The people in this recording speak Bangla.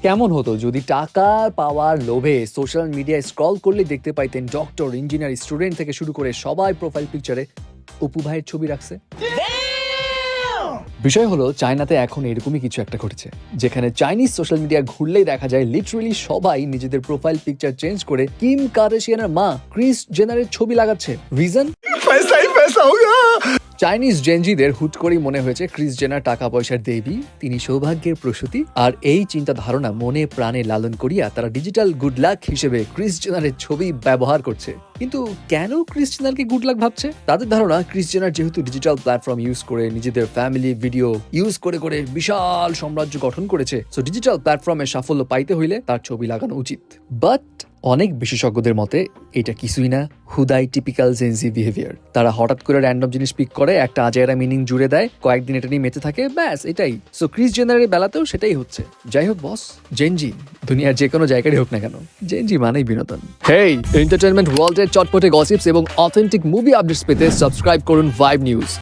কেমন হতো যদি টাকা পাওয়ার লোভে সোশ্যাল মিডিয়ায় স্ক্রল করলে দেখতে পাইতেন ডক্টর, ইঞ্জিনিয়ার, স্টুডেন্ট থেকে শুরু করে সবাই প্রোফাইল পিকচারে অপু ভাইয়ের ছবি রাখছে। বিষয় হলো চায়নাতে এখন এরকমই কিছু একটা ঘটেছে, যেখানে চাইনিজ সোশ্যাল মিডিয়া ঘুরলেই দেখা যায় লিটারেলি সবাই নিজেদের প্রোফাইল পিকচার চেঞ্জ করে কিম কার্দাশিয়ানের মা ক্রিস জেনারের ছবি লাগাচ্ছে। রিজন? চাইনিজ জেনজিদের হুট করেই মনে হয়েছে ক্রিস জেনার টাকা পয়সার দেবী, তিনি সৌভাগ্যের প্রসূতি। আর এই চিন্তা ধারণা মনে প্রাণে লালন করিয়া তারা ডিজিটাল গুড লাক হিসেবে ক্রিস জেনারের ছবি ব্যবহার করছে। কিন্তু কেন ক্রিস জেনারকে গুড লাক ভাবছে? তাদের ধারণা ক্রিস জেনার যেহেতু ডিজিটাল প্ল্যাটফর্ম ইউজ করে নিজেদের ফ্যামিলি ভিডিও ইউজ করে করে বিশাল সাম্রাজ্য গঠন করেছে, সো ডিজিটাল প্ল্যাটফর্মে সাফল্য পাইতে হইলে তার ছবি লাগানো উচিত। বাট অনেক বিশেষজ্ঞদের মতে এটা কিছুই না, হুদাই টিপিক্যাল জেনজি বিহেভিয়ার। তারা হঠাৎ করে র্যান্ডম জিনিস পিক করে, একটা আজাইরা মিনিং জুড়ে দেয়, কয়েকদিন এটা নিয়ে মেতে থাকে, ব্যাস এটাই। সো ক্রিস জেনারের বেলাতেও সেটাই হচ্ছে। যাই হোক বস, জেনজি দুনিয়ার যে কোনো জায়গায় হোক না কেন, জেনজি মানেই বিনোদন। হেই, এন্টারটেইনমেন্ট ওয়ার্ল্ডের চটপটে গসিপস এবং অথেন্টিক মুভি আপডেটস পেতে সাবস্ক্রাইব করুন ভাইব নিউজ।